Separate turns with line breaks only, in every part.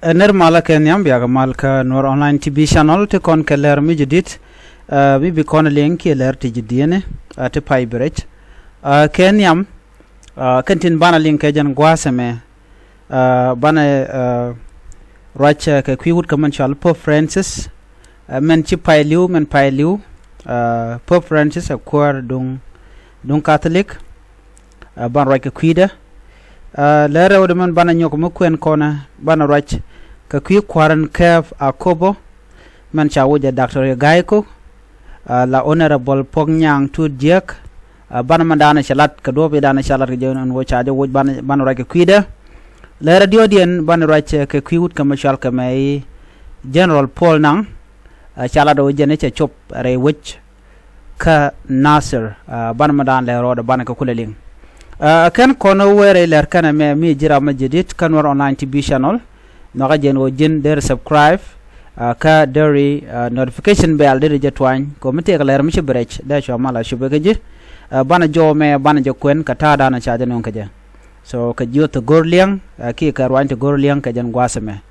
ner mala ken yam biaga malka Nuer online TV channel te kon keller mi jidit mi bi kon link keller te jidiene te pay brech ken yam kentin bana link jan gwaseme bana racha ke kwiwut kaman chal Pope Francis men chi pay liu Pope Francis a kwar dung Catholic ban racha kwida lere wode man bana nyoko mo kwen kona bana rach ka kwi kwaran kev akobo man chawoja Dr. Gaiko la honorable Puok Nyang Tu diek bana mandana shalat ka dobe dana shalat jeon wo chajo wo bana rach kwida lere diodien bana rach ka kwiwut ka mashal ka mai General Paul Nang shalat wo jene cha chop re wich ka Nasser bana mandana le roda bana ka kuleling kan kono were ler kana me mi jira majidit kan war online TV channel no ga jen wo jen der subscribe ka deri notification bell der jetwan ko mite ga ler mi brech da sho mala sho begeji bana jo me bana jo kwen ka ta dana cha jen ka je so ka jo to gorliang ki ka rwan to gorliang ka jen gwasame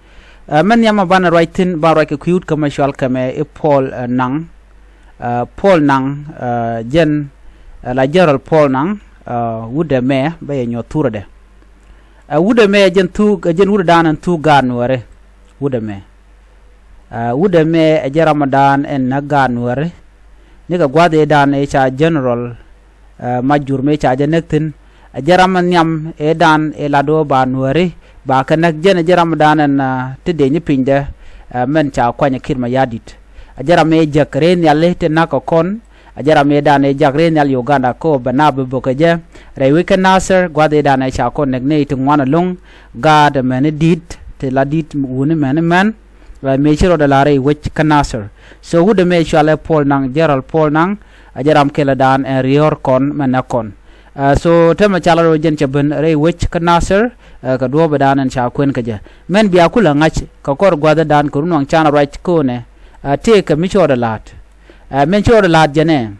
men yama bana writing ba ra ka kuyut commercial ka me e Paul Nang jen la Gerald Paul Nang wude me baye nyo turade wude me jen wude danan tu ganware wude me e ramadan en na ganware niga gwade dan e cha general majur me cha janektin jaraman nyam e dan e lado banware ba kanak jen ramadan en tede nyi pinde men cha kwanya kirma yadit jarame jakre nyalle te nako kon ajara medane jagre nyal Uganda ko banabe bokaje rewi Nasser gwade dana cha ko negne to ngwana long god men dit te ladit woni men me chiro de la re wich Nasser so wude me chale Paul Nang Gerald Paul Nang ajaram kela dan en rior kon menakon so tema chala ro jen chaben re wich Nasser ka do badan cha kwen kaje men biya kula ngach ka kor gwade dan ko nong chana right ko ne te ka mi choro lat men choro lat jene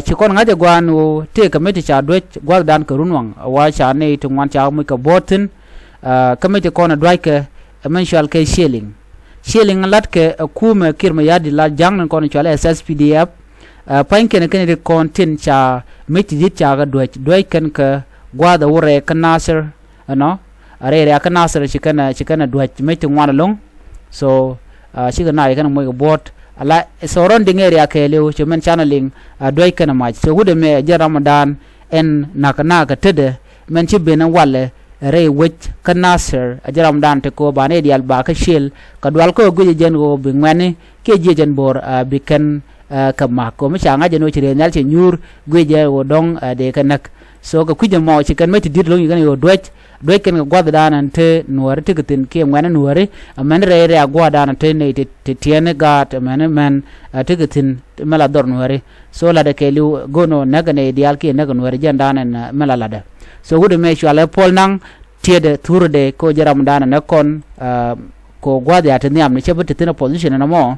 chikon ngaje gwanu te kamiti cha dwech gwaldan ka runwang wa cha ne to ngwan cha mu ka botin kamiti kona dwaike men shal ke shilling lat ke kuma kirma yadi la jangnan kona chala SSPDF panke ne kan kontin cha miti dit cha ga dwech kan ka gwada wure ka Nasser no are ka Nasser chikana dwech miti ngwan long so chigana kan mu ka bot ala surrounding area ke lew chumen channeling doy kana ma so wude me je ramadan en nakana ka tede men ci bena walle re wech ka Nasser je ramadan te ko bane dial ba ka shil ka dwal ko guje jen go bi ngani ke je jen bor bi ken ka ma ko mi changa je no ci re nyal ci nyur guje wo dong de kanak so ka kuje mo ci kan meti dit lo ngi yo doy ken ga gwada danan te Nuer te gatin ke ngwana Nuer men re gwada danan te ne te tiene gat men te gatin mela dor Nuer so la de ke lu gono nagane dial ke naga Nuer jan danan mela lada so wude me chale Paul Nang tiede turde ko jaram danan ne kon ko gwada ta niam ne chebete tina position na mo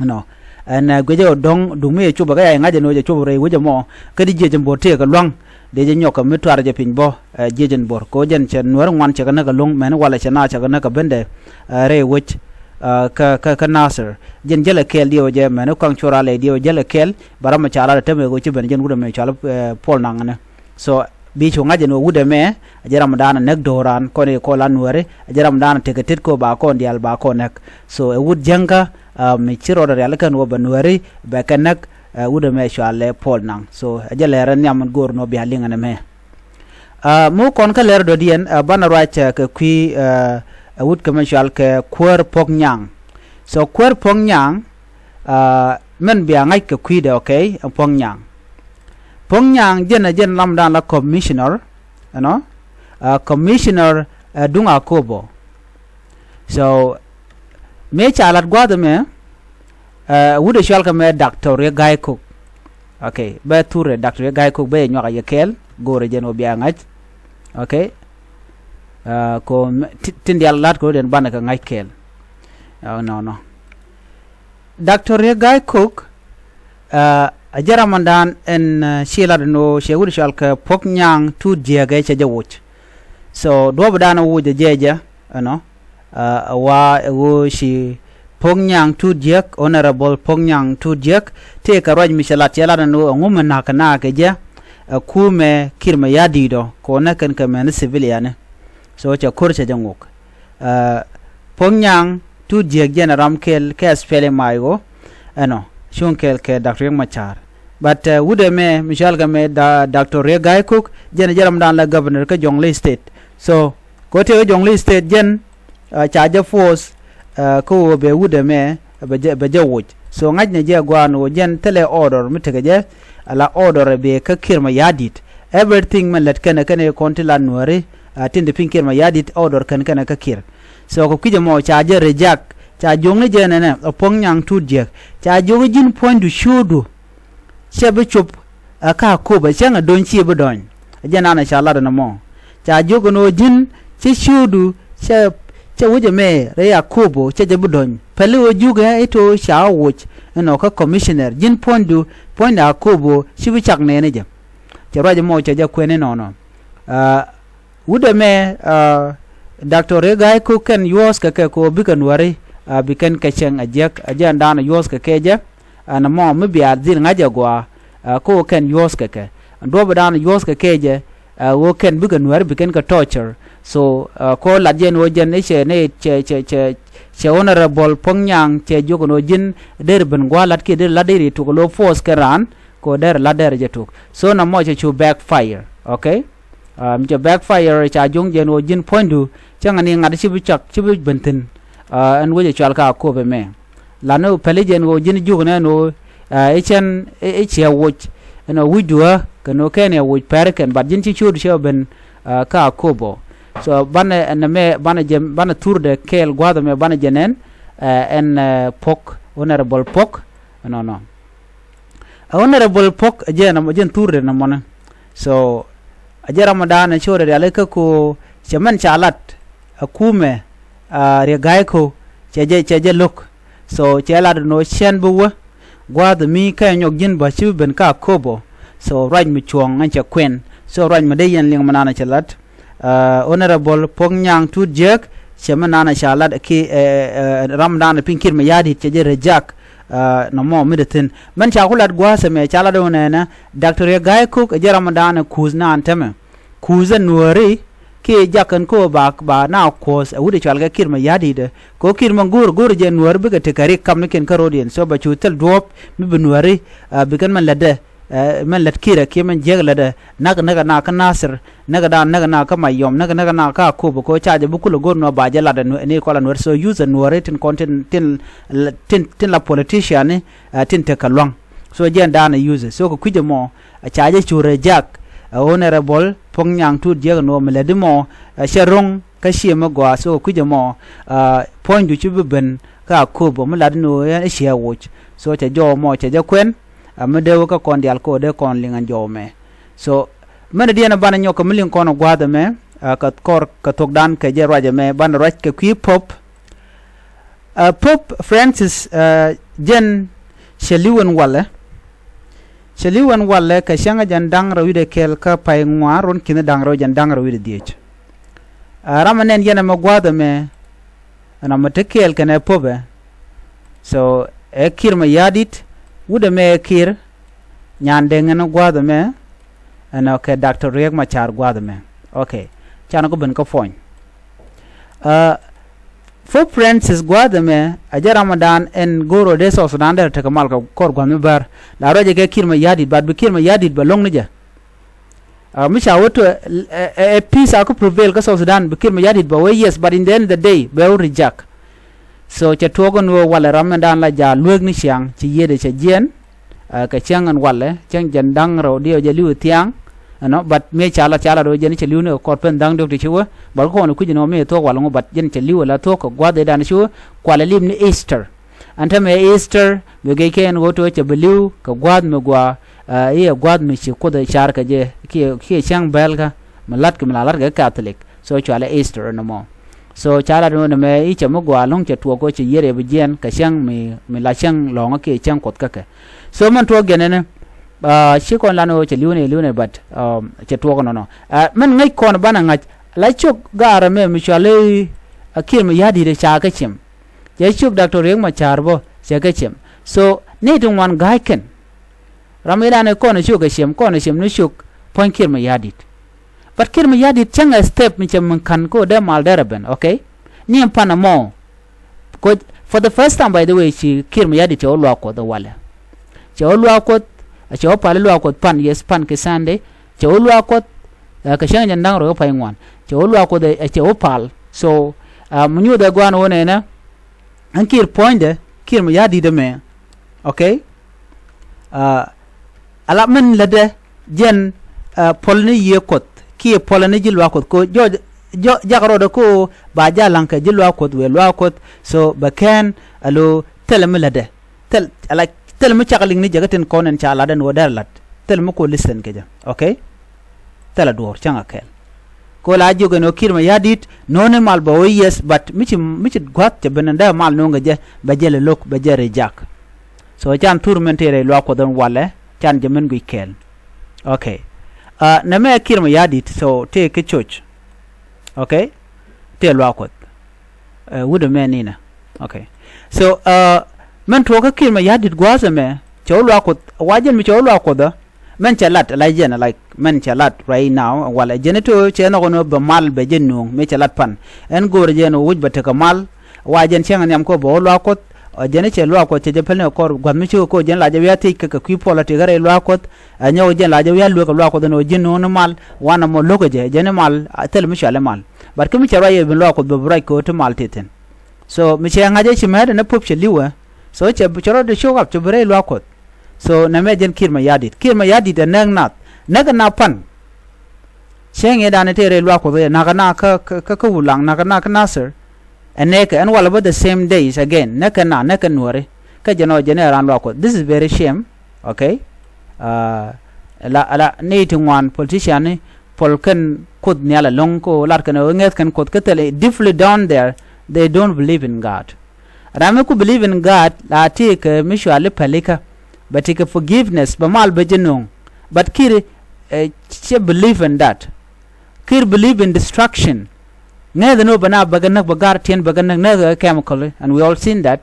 no en gweje dong dume chuba ga ngaje no je chubure wuje mo kadi je jembo te ka lwang de je nyoka mitwar je pinbo jejen bor ko jen chen Nuer ngwan che kana ga long men wala chena che kana ka bende re wich ka Nasser jen jele kel dio je men ko chora le dio jele kel barama chala te me go che ben jen wude me chala Paul Nang ne so bi chu ngaje no wude me ajaram dana nek doran ko ne ko la Nuer ajaram dana te ketit ko ba ko ndial ba ko nek so e wud jenga mi chiro da yalla kan wo ba Nuer ba kanak wude me chale Paul Nang so ajale ran nyam gor no bi halinga ne me mo kon ka ler do dien bana racha ka kwi wud commercial ke Puok Nyang so Puok Nyang men bi ngai ka kwi de okay Puok Nyang jen lamdan la commissioner no commissioner dunga kobo so me chalat gwada me wude shal ka me Dr. Gaiko okay ba tour Dr. Gaiko be nyoka yekel gore jeno bi ngaj okay ko tindial lat ko den banaka ngaj kel no Dr. Gaiko ajaramandan en shila no she wude shal ka Puok Nyang Tu diega che jawuch so do badana wuje jeja no wa wo shi Puok Nyang Tu honorable Puok Nyang Tu te ka raj mishalat yala no ngum na kana ke je kume kirma yadido ko na kan ka men civilian so cha kurche jangok Puok Nyang Tu jena ram kel ke spele mayo ano shunkel ke Dr. Machar but wude me mishal ga me Dr. Riek Cook jena jaram dan la governor ka Jonglei state so ko te Jonglei state jen charge force ko be wude me be jawuj so ngaj ne je gwano jen tele order mitege je ala order be ka kirma yadit everything man let kana kontila nuare tinde pinkirma yadit order kana ka kir so ko kije mo charge reject cha jongi je ne Puok Nyang Tu cha jogi jin point du shudu chebe chup aka ko ba changa don chi be don jena na shala na mo cha jogo no jin chi shudu che wuje me re yakubu che je budon pele o juga ito sha wuch no ka commissioner jin point yakubu shibi chak ne je che roje mo che je kwene no wude me Dr. Riek Cook kan yos ka ko bikan wari bikan ka cheng ajan dan yos ka keje na mo me biar din ngaja gwa ko kan yos ka ndo dan yos ka keje wo kan bikan wari bikan ka torture so ko la jen wo jen che honorable Puok Nyang che jogo no jin der ben gwalat ke der la der to lo force karan ko der la der je tuk so na mo che chu backfire okay je backfire cha jong jen wo jin point du changani ngad chi bichak chi bentin an wo je chal ka ko be me la no pele jen wo jin jogo na no chen che wo no widua kano ken ya wo perken bad jin chi chu che ben ka ko bo so bana me bana tour de kel gwada me bana jenen en Puok honorable Puok no honorable Puok jen tour de na mona so aje ramadan chore de aleka ko chaman chalat akume Riek ko cheje look so chela no chen buwa gwada mi ka nyok jin ba chi ben ka kobo so raj mi chuong an cha kwen so raj ma de yen ling manana chalat honorable Puok Nyang Tu chamanana chalat ki ramadan pinkir me yadi cheje rejak no mo midatin man cha kulat gwa se me chala do na Dr. Riek Cook je ramadan kuzna antame kuzen nuari ke jakan ko ba na kos wude chal ga kirma yadi de ko kirma gur je nuar bi ga te kare kam ken karodien so ba chutel drop mi bi nuari bi kan man lade man lat kira ke man jeg lade naga na ka nasir naga na ka mayom naga na ka ko ko chaje bu kulo gor no ba je lade ne ko la nuar so use nuari tin content tin la politician tin te kalwang so je ndana use so ko kuje mo chaje chure jak honorable Puok Nyang Tu no meledi mo sherong ka shema gwa so kuje mo point du chibu ben ka kubo meladi no ya share watch so cha jo mo cha ja kwen amede ka kon dial ko de kon lingan jo me so mena diana bana nyoko milin kono gwada me ka kor ka tokdan ka je raja me bana raj ka ki pop Pope Francis jen sheliwen wale ka shanga jandang rawide kel ka pay ngwa ron kina dang raw jandang rawide diech ramanen yena magwada me ana matekel kana pobe so ekir ma yadit wude me ekir nyande ngana gwada me ana ke Dr. Riek Machar gwada me okay chana ko ben ko fon Pope Francis gwada me aja ramadan en goro de so Sudan der te kamal ka kor gwa me bar la roje ke kirma yadit bad be kirma yadit ba long nija mi cha woto peace aku prevail ka so Sudan be kirma yadit ba way yes but in the end of the day be reject so cha togo no wala ramadan la ja lueg ni siang ci yede cha jen ka changan wala chang jandang ro dio je liu tiang no but me chala do jen che liu ne ko pen dang dok ti chuwa bal ko no kujino me to wala ngo but jen che liu la to ko gwade dan chuwa kwala lim ni Easter anta me Easter be ge ken go to che beliu ka gwad me gwa gwad me chi ko da char ka je ki chang belga malat ke malalar ga Catholic so chala Easter no mo so chala do ne me I che mo gwa long che to ko che yere be jen ka chang me la chang long ke chang kot ka ke so man to genene shi kon lano che liune but che to no man ngai kon bana ngaj la chok gara me mi chale kir ma yadi de cha ka chim je chuk doctor riek ma charbo che ka chim so ne tung wan gai ken ramira ne ko ne chuk ka chim ko ne chim ne chuk point kir ma yadi but kir ma yadi changa step mi chim kan ko de mal deraben okay ni pana mo ko for the first time by the way chi kir ma yadi che olwa ko the wala che olwa ko che opale lwa ko pan yes pan ke sande che olwa ko ka shanga ndang ro pa ngwan che olwa ko de che opal so munyu da gwan wona na an kir point de kir ma yadi de me okay ala men la de jen polni ye kot ki polni jilwa kot ko jo jagaro de ko ba jalanka jilwa kot we lwa kot so bakan alo telem la de tel ala telem chakaling ni jagaten konen chala den wodarlat telem ko listen ke ja okay tela dor changa kel ko la joge no kirma yadit none mal ba yes but michi gwat te benanda mal no ngaje ba jele lok ba jere jak so chan tourmentere lo ko don wale chan jemen gui kel okay na me kirma yadit so te ke church okay te lo ko wude menina okay so men to ka kirma yadit gwaza me cholo ko wajen mi cholo ko da men chalat la jena like men chalat right now wala jeneto chena gono ba mal be jennu me chalat pan en gor jeno wujba te kamal wajen chenga nyam ko bo lo ko jene che lo ko che je pelne ko gwan mi ko jen la je ya te ka ku pola te gare lo ko nyaw jen la je ya lo ko no jennu no mal wana mo logo je jene mal tel mi chale mal bar ko mi chara ye ben lo ko be brai ko to mal teten so mi chenga je chi mede na pop che liwa so che choro de show up to brai lo ko so na me jen kirma yadit da nang nat naga na pan chenge da ne tere lwa ko be naga na ka wulang naga na ka nasir eneka and wala the same days again naka nuore ka jeno general lwa ko this is very shame okay la nating one politician ni polken kud nyala long ko lar kan nget kan kud ketele deeply down there they don't believe in god rame ku believe in god la take mishwale palika but take forgiveness ba mal bejenong but kir she believe in that kir believe in destruction neither no bana baganak bagar tien baganak na chemical and we all seen that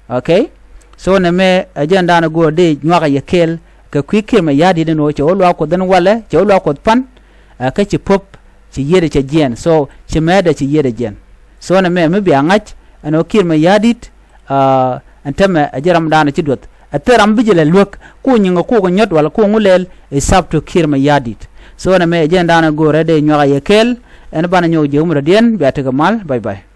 okay so na me agenda na go de nyaka yekel ka kwikir ma yadi de no che olwa ko dan wala che olwa ko pan ka ci pop ci yede ci jen so ci meda ci yede jen so na me bi angach ano kir ma yadit antama ajaram dana ci dot ateram bijele lok ko nyinga ko nyot wala ko ngulel e sabto kirma yadit so na me agenda na go rede nyaka yekel en bana nyow je umra dien bi atega mal bye bye